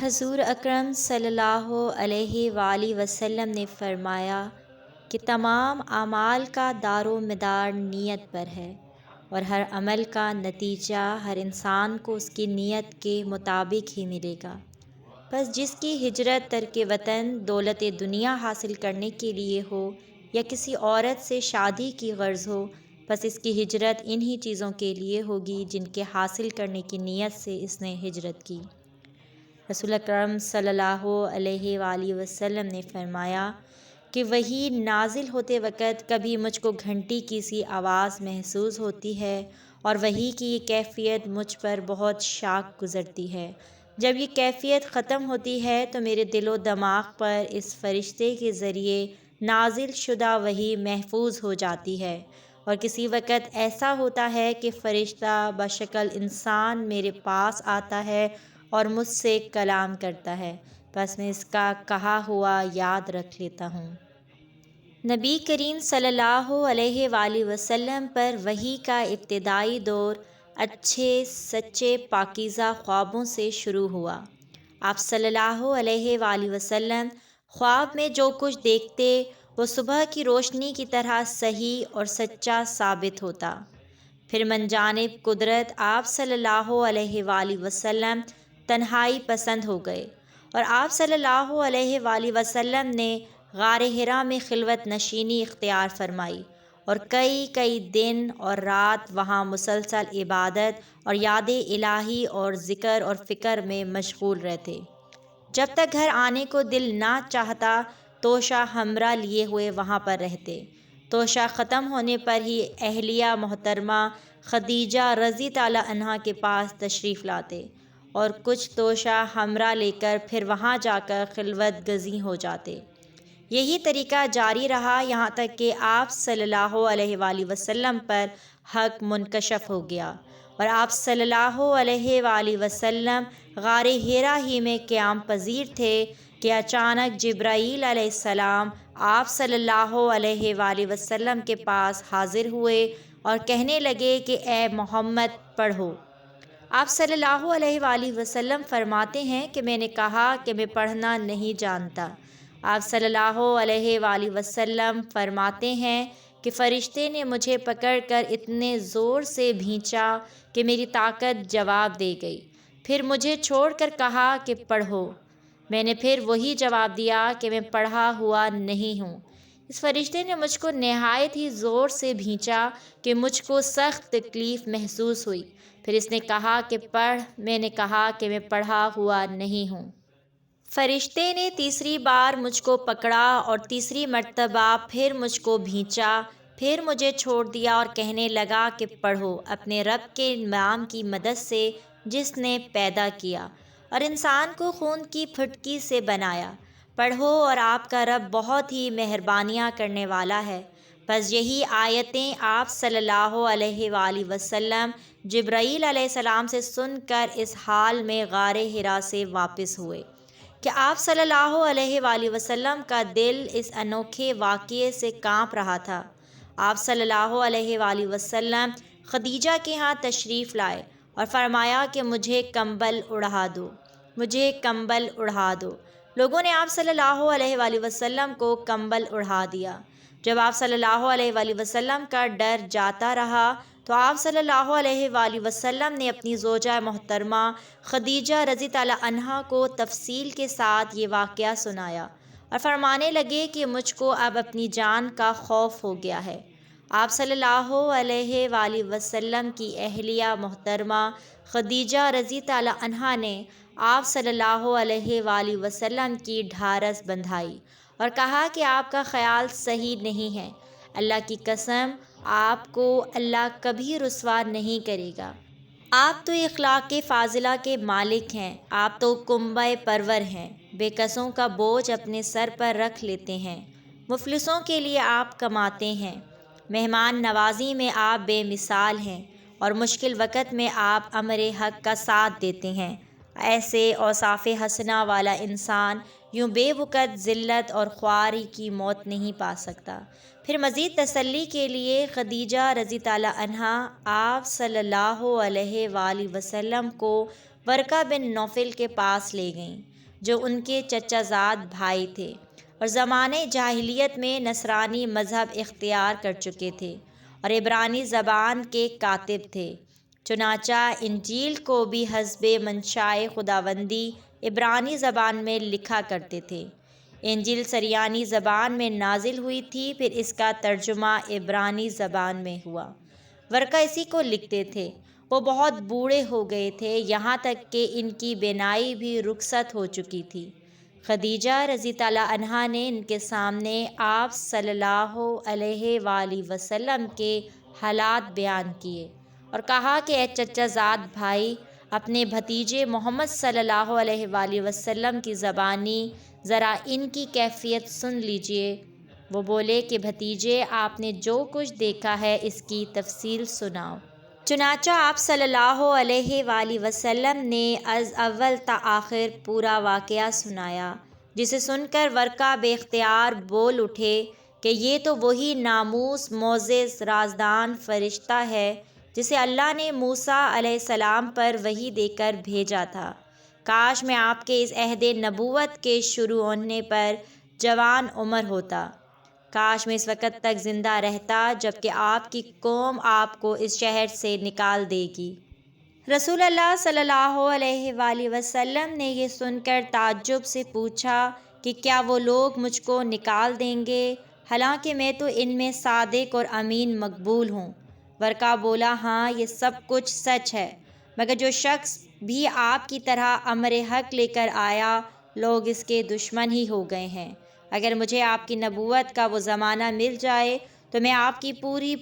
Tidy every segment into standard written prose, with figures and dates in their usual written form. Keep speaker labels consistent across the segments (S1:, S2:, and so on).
S1: حضور اکرم صلی اللہ علیہ وآلہ وسلم نے فرمایا کہ تمام اعمال کا دار و مدار نیت پر ہے، اور ہر عمل کا نتیجہ ہر انسان کو اس کی نیت کے مطابق ہی ملے گا۔ بس جس کی ہجرت ترک وطن دولت دنیا حاصل کرنے کے لیے ہو یا کسی عورت سے شادی کی غرض ہو، بس اس کی ہجرت انہی چیزوں کے لیے ہوگی جن کے حاصل کرنے کی نیت سے اس نے ہجرت کی۔ رسول اکرم صلی اللہ علیہ وآلہ وسلم نے فرمایا کہ وحی نازل ہوتے وقت کبھی مجھ کو گھنٹی کی سی آواز محسوس ہوتی ہے، اور وحی کی یہ کیفیت مجھ پر بہت شاق گزرتی ہے۔ جب یہ کیفیت ختم ہوتی ہے تو میرے دل و دماغ پر اس فرشتے کے ذریعے نازل شدہ وحی محفوظ ہو جاتی ہے، اور کسی وقت ایسا ہوتا ہے کہ فرشتہ بشکل انسان میرے پاس آتا ہے اور مجھ سے کلام کرتا ہے، بس میں اس کا کہا ہوا یاد رکھ لیتا ہوں۔ نبی کریم صلی اللہ علیہ وآلہ وسلم پر وحی کا ابتدائی دور اچھے سچے پاکیزہ خوابوں سے شروع ہوا۔ آپ صلی اللہ علیہ وآلہ وسلم خواب میں جو کچھ دیکھتے وہ صبح کی روشنی کی طرح صحیح اور سچا ثابت ہوتا۔ پھر من جانب قدرت آپ صلی اللہ علیہ وآلہ وسلم تنہائی پسند ہو گئے، اور آپ صلی اللہ علیہ وآلہ وسلم نے غار حرا میں خلوت نشینی اختیار فرمائی، اور کئی دن اور رات وہاں مسلسل عبادت اور یاد الہی اور ذکر اور فکر میں مشغول رہتے۔ جب تک گھر آنے کو دل نہ چاہتا توشہ ہمراہ لیے ہوئے وہاں پر رہتے۔ توشہ ختم ہونے پر ہی اہلیہ محترمہ خدیجہ رضی تعالیٰ عنہا کے پاس تشریف لاتے، اور کچھ توشہ ہمراہ لے کر پھر وہاں جا کر خلوت گزیں ہو جاتے۔ یہی طریقہ جاری رہا یہاں تک کہ آپ صلی اللہ علیہ وآلہ وسلم پر حق منکشف ہو گیا، اور آپ صلی اللہ علیہ وآلہ وسلم غار حرا ہی میں قیام پذیر تھے کہ اچانک جبرائیل علیہ السلام آپ صلی اللہ علیہ وآلہ وسلم کے پاس حاضر ہوئے اور کہنے لگے کہ اے محمد پڑھو۔ آپ صلی اللہ علیہ وآلہ وسلم فرماتے ہیں کہ میں نے کہا کہ میں پڑھنا نہیں جانتا۔ آپ صلی اللہ علیہ وآلہ وسلم فرماتے ہیں کہ فرشتے نے مجھے پکڑ کر اتنے زور سے بھینچا کہ میری طاقت جواب دے گئی، پھر مجھے چھوڑ کر کہا کہ پڑھو۔ میں نے پھر وہی جواب دیا کہ میں پڑھا ہوا نہیں ہوں۔ اس فرشتے نے مجھ کو نہایت ہی زور سے بھینچا کہ مجھ کو سخت تکلیف محسوس ہوئی، پھر اس نے کہا کہ پڑھ۔ میں نے کہا کہ میں پڑھا ہوا نہیں ہوں۔ فرشتے نے تیسری بار مجھ کو پکڑا اور تیسری مرتبہ پھر مجھ کو بھینچا، پھر مجھے چھوڑ دیا اور کہنے لگا کہ پڑھو اپنے رب کے نام کی مدد سے جس نے پیدا کیا اور انسان کو خون کی پھٹکی سے بنایا۔ پڑھو اور آپ کا رب بہت ہی مہربانیاں کرنے والا ہے۔ بس یہی آیتیں آپ صلی اللہ علیہ وآلہ وسلم جبرائیل علیہ السلام سے سن کر اس حال میں غار حرا سے واپس ہوئے کہ آپ صلی اللہ علیہ وآلہ وسلم کا دل اس انوکھے واقعے سے کانپ رہا تھا۔ آپ صلی اللہ علیہ وآلہ وسلم خدیجہ کے ہاں تشریف لائے اور فرمایا کہ مجھے کمبل اڑا دو، مجھے کمبل اڑا دو۔ لوگوں نے آپ صلی اللہ علیہ وآلہ وسلم کو کمبل اڑا دیا۔ جب آپ صلی اللہ علیہ وآلہ وسلم کا ڈر جاتا رہا تو آپ صلی اللہ علیہ وآلہ وسلم نے اپنی زوجہ محترمہ خدیجہ رضی تعالیٰ عنہا کو تفصیل کے ساتھ یہ واقعہ سنایا اور فرمانے لگے کہ مجھ کو اب اپنی جان کا خوف ہو گیا ہے۔ آپ صلی اللہ علیہ وآلہ وسلم کی اہلیہ محترمہ خدیجہ رضی تعالیٰ عنہا نے آپ صلی اللہ علیہ وآلہ وسلم کی ڈھارس بندھائی اور کہا کہ آپ کا خیال صحیح نہیں ہے، اللہ کی قسم آپ کو اللہ کبھی رسوا نہیں کرے گا۔ آپ تو اخلاق فاضلہ کے مالک ہیں، آپ تو کنبہ پرور ہیں، بے کسوں کا بوجھ اپنے سر پر رکھ لیتے ہیں، مفلسوں کے لیے آپ کماتے ہیں، مہمان نوازی میں آپ بے مثال ہیں، اور مشکل وقت میں آپ امر حق کا ساتھ دیتے ہیں۔ ایسے اوصاف حسنہ والا انسان یوں بے وقت ذلت اور خواری کی موت نہیں پا سکتا۔ پھر مزید تسلی کے لیے خدیجہ رضی تعالیٰ عنہا آپ صلی اللہ علیہ وآلہ وسلم کو ورقہ بن نوفل کے پاس لے گئیں جو ان کے چچا زاد بھائی تھے اور زمانے جاہلیت میں نصرانی مذہب اختیار کر چکے تھے اور عبرانی زبان کے کاتب تھے۔ چنانچہ انجیل کو بھی حسب منشائے خداوندی عبرانی زبان میں لکھا کرتے تھے۔ انجیل سریانی زبان میں نازل ہوئی تھی، پھر اس کا ترجمہ عبرانی زبان میں ہوا۔ ورقہ اسی کو لکھتے تھے۔ وہ بہت بوڑھے ہو گئے تھے، یہاں تک کہ ان کی بینائی بھی رخصت ہو چکی تھی۔ خدیجہ رضی اللہ عنہا نے ان کے سامنے آپ صلی اللہ علیہ وآلہ وسلم کے حالات بیان کیے اور کہا کہ اے چچا زاد بھائی، اپنے بھتیجے محمد صلی اللہ علیہ وآلہ وسلم کی زبانی ذرا ان کی کیفیت سن لیجئے۔ وہ بولے کہ بھتیجے، آپ نے جو کچھ دیکھا ہے اس کی تفصیل سناؤ۔ چنانچہ آپ صلی اللہ علیہ وآلہ وسلم نے از اول تا آخر پورا واقعہ سنایا، جسے سن کر ورقہ بے اختیار بول اٹھے کہ یہ تو وہی ناموس معزز رازدان فرشتہ ہے جسے اللہ نے موسیٰ علیہ السلام پر وحی دے کر بھیجا تھا۔ کاش میں آپ کے اس عہد نبوت کے شروع ہونے پر جوان عمر ہوتا۔ کاش میں اس وقت تک زندہ رہتا جب کہ آپ کی قوم آپ کو اس شہر سے نکال دے گی۔ رسول اللہ صلی اللہ علیہ وآلہ وسلم نے یہ سن کر تعجب سے پوچھا کہ کیا وہ لوگ مجھ کو نکال دیں گے، حالانکہ میں تو ان میں صادق اور امین مقبول ہوں۔ ورقہ بولا، ہاں یہ سب کچھ سچ ہے، مگر جو شخص بھی آپ کی طرح امر حق لے کر آیا، لوگ اس کے دشمن ہی ہو گئے ہیں۔ اگر مجھے آپ کی نبوت کا وہ زمانہ مل جائے تو میں آپ کی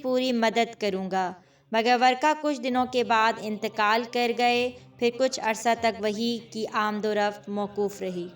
S1: پوری مدد کروں گا۔ مگر ورقہ کچھ دنوں کے بعد انتقال کر گئے، پھر کچھ عرصہ تک وحی کی آمد و رفت موقوف رہی۔